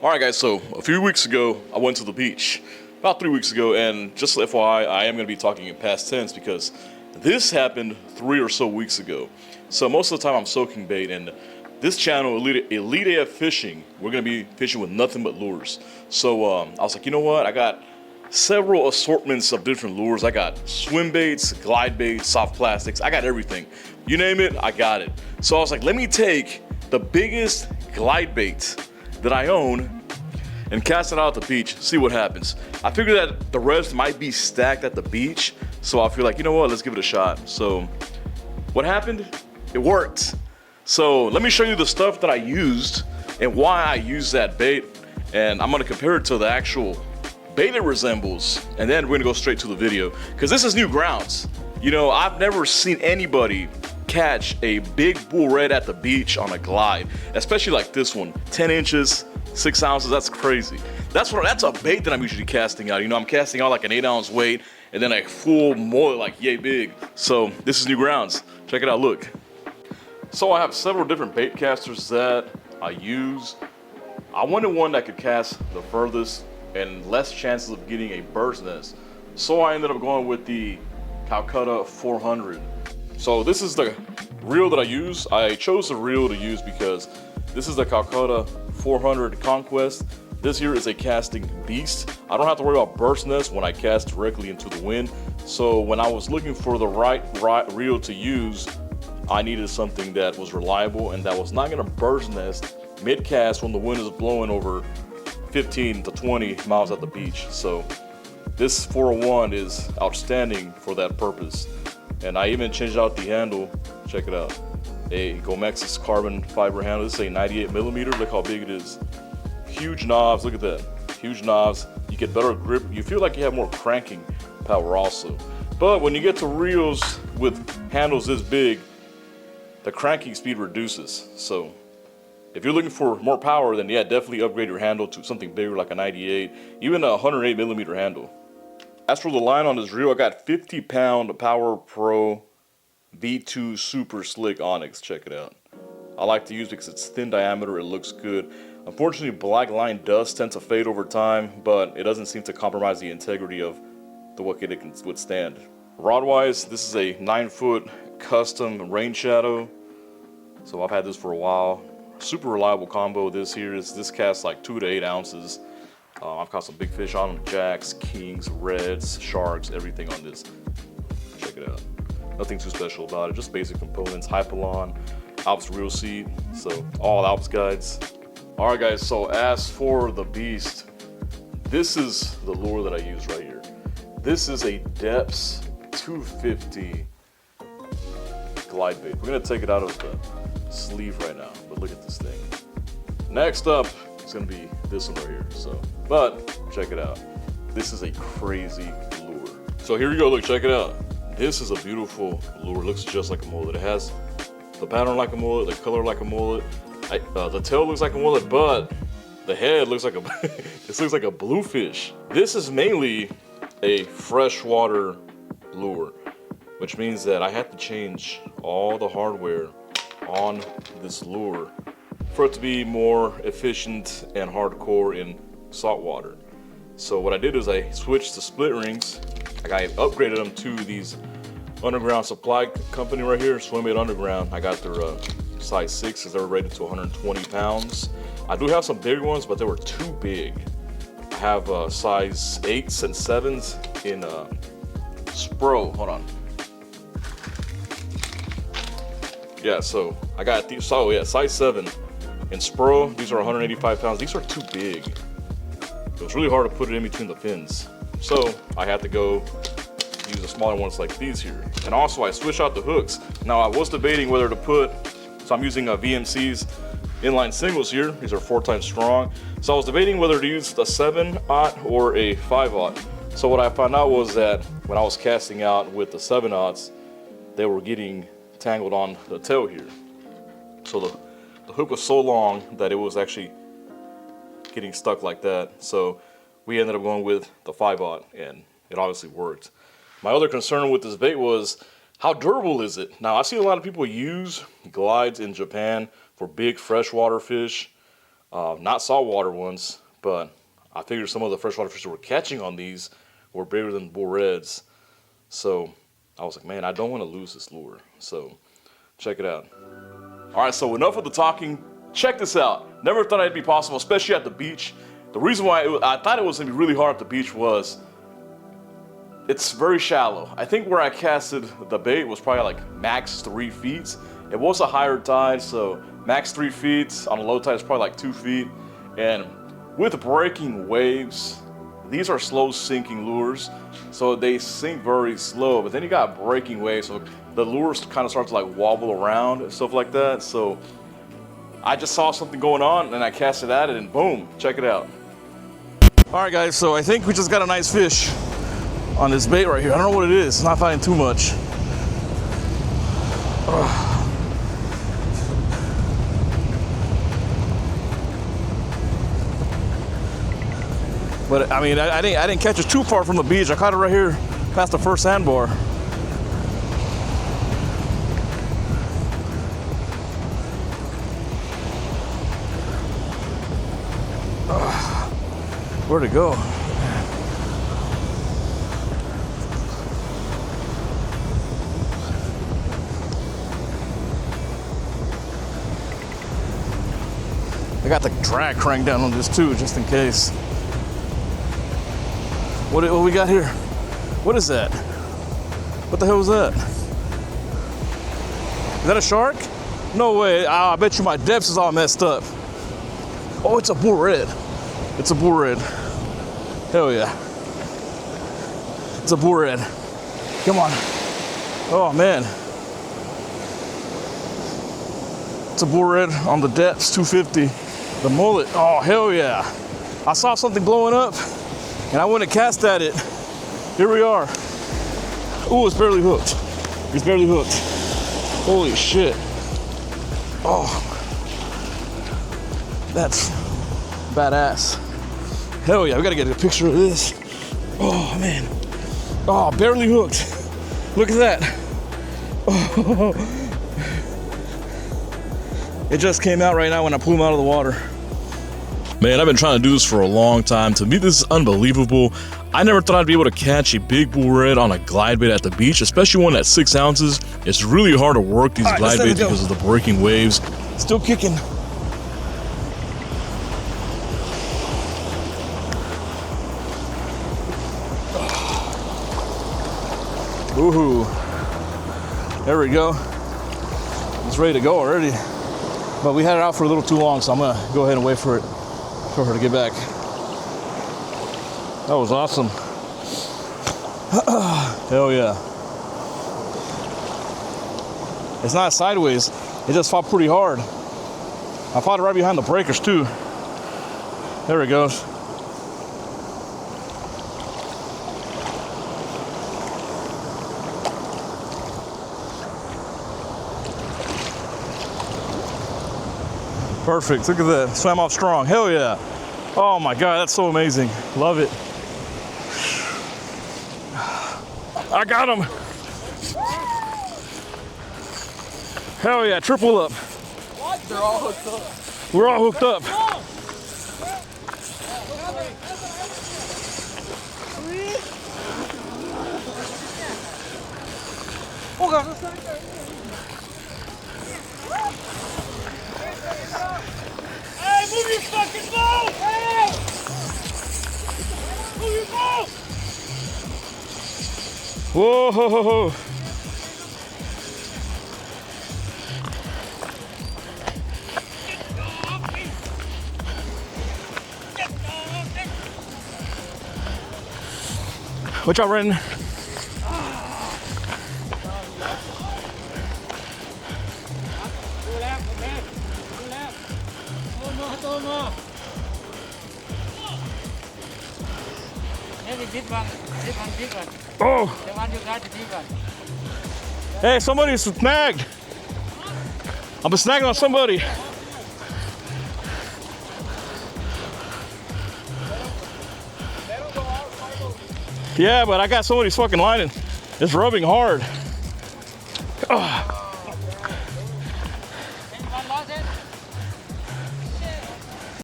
Alright guys, so a few weeks ago I went to the beach, about 3 weeks ago, and just FYI, I am going to be talking in past tense because this happened 3 or so weeks ago. So most of the time I'm soaking bait, and this channel, Elite AF Fishing, we're going to be fishing with nothing but lures. So I was like, you know what, I got several assortments of different lures. I got swim baits, glide baits, soft plastics, I got everything. You name it, I got it. So I was like, let me take the biggest glide bait that I own and cast it out at the beach, see what happens. I figured that the rest might be stacked at the beach, so I feel like, you know what, let's give it a shot. So what happened? It worked. So let me show you the stuff that I used and why I used that bait, and I'm gonna compare it to the actual bait it resembles, and then we're gonna go straight to the video, because this is new grounds. You know, I've never seen anybody catch a big bull red at the beach on a glide, especially like this one, 10 inches, 6 ounces, that's crazy. That's a bait that I'm usually casting out. You know, I'm casting out like an 8-ounce weight and then a full mullet like yay big. So this is new grounds. Check it out, look. So I have several different bait casters that I use. I wanted one that could cast the furthest and less chances of getting a bird's nest. So I ended up going with the Calcutta 400. So this is the reel that I use. I chose the reel to use because this is the Calcutta 400 Conquest. This here is a casting beast. I don't have to worry about bird's nest when I cast directly into the wind. So when I was looking for the right reel to use, I needed something that was reliable and that was not gonna bird's nest mid-cast when the wind is blowing over 15 to 20 miles at the beach. So this 401 is outstanding for that purpose. And I even changed out the handle. Check it out. A Gomex's carbon fiber handle. This is a 98 millimeter. Look how big it is. Huge knobs. Look at that. Huge knobs. You get better grip. You feel like you have more cranking power also. But when you get to reels with handles this big, the cranking speed reduces. So if you're looking for more power, then yeah, definitely upgrade your handle to something bigger like a 98, even a 108 millimeter handle. As for the line on this reel, I got 50-pound Power Pro V2 Super Slick Onyx. Check it out. I like to use it because it's thin diameter, it looks good. Unfortunately, black line does tend to fade over time, but it doesn't seem to compromise the integrity of what it can withstand. Rod-wise, this is a 9-foot custom rain shadow. So I've had this for a while. Super reliable combo. This casts like 2 to 8 ounces. I've caught some big fish on them, jacks, kings, reds, sharks, everything on this. Check it out. Nothing too special about it, just basic components, Hypalon, Alps reel seat, so all Alps guides. All right guys, so as for the beast, this is the lure that I use right here. This is a DEPS 250 glide bait. We're gonna take it out of the sleeve right now, but look at this thing. Next up, it's gonna be this one right here. So, but check it out. This is a crazy lure. So here we go. Look, check it out. This is a beautiful lure. It looks just like a mullet. It has the pattern like a mullet, the color like a mullet. The tail looks like a mullet, but the head looks like a this looks like a bluefish. This is mainly a freshwater lure, which means that I have to change all the hardware on this lure for it to be more efficient and hardcore in saltwater. So what I did is I switched to split rings. I upgraded them to these underground supply company right here, Swim It Underground. I got their size 6s, they're rated to 120 pounds. I do have some bigger ones, but they were too big. I have size 8s and 7s in Spro. Hold on. Yeah, so I got these. So yeah, size 7 in Spro. These are 185 pounds. These are too big. It was really hard to put it in between the fins. So I had to go use the smaller ones like these here. And also I switched out the hooks. Now I was debating whether to put, so I'm using VMC's inline singles here. These are 4 times strong. So I was debating whether to use a 7/0 or a 5/0. So what I found out was that when I was casting out with the 7/0s, they were getting tangled on the tail here. So the hook was so long that it was actually getting stuck like that. So we ended up going with the 5/0, and it obviously worked. My other concern with this bait was, how durable is it? Now, I see a lot of people use glides in Japan for big freshwater fish. Not saltwater ones, but I figured some of the freshwater fish that were catching on these were bigger than bull reds. So I was like, man, I don't want to lose this lure. So check it out. All right, so enough of the talking. Check this out. Never thought it'd be possible, especially at the beach. The reason why I thought it was gonna be really hard at the beach was it's very shallow. I think where I casted the bait was probably like max 3 feet. It was a higher tide, so max 3 feet. On a low tide, it's probably like 2 feet. And with breaking waves, these are slow sinking lures, so they sink very slow. But then you got breaking waves, so the lures kind of start to like wobble around and stuff like that. So I just saw something going on and I casted at it and boom, check it out. All right guys, so I think we just got a nice fish on this bait right here. I don't know what it is, it's not finding too much. But I mean, I didn't catch it too far from the beach. I caught it right here past the first sandbar. Where'd it go? I got the drag crank down on this too, just in case. What we got here? What is that? What the hell is that? Is that a shark? No way. I bet you my DEPS is all messed up. Oh, it's a bull red. It's a bull red. Hell yeah. It's a bull red. Come on. Oh man. It's a bull red on the DEPS 250. The mullet. Oh hell yeah. I saw something blowing up and I went to cast at it. Here we are. Ooh, it's barely hooked. It's barely hooked. Holy shit. Oh. That's badass. Hell yeah, we gotta get a picture of this. Oh man. Oh, barely hooked. Look at that. Oh. It just came out right now when I pulled him out of the water. Man, I've been trying to do this for a long time. To me, this is unbelievable. I never thought I'd be able to catch a big bull red on a glide bait at the beach, especially one at 6 ounces. It's really hard to work these glide baits because of the breaking waves. Still kicking. Woohoo. There we go. It's ready to go already. But we had it out for a little too long, so I'm gonna go ahead and wait for her to get back. That was awesome. Hell yeah. It's not sideways. It just fought pretty hard. I fought it right behind the breakers too. There it goes. Perfect, look at that, swam off strong, hell yeah. Oh my God, that's so amazing, love it. I got him. Hell yeah, triple up. What? They're all hooked up. We're all hooked up. Hey, move your fucking boat! Hey! Move your boat! Whoa, ho, ho, ho. What y'all running? Oh! Hey, somebody's snagged. I'm snagging on somebody. Yeah, but I got somebody's fucking line. It's rubbing hard.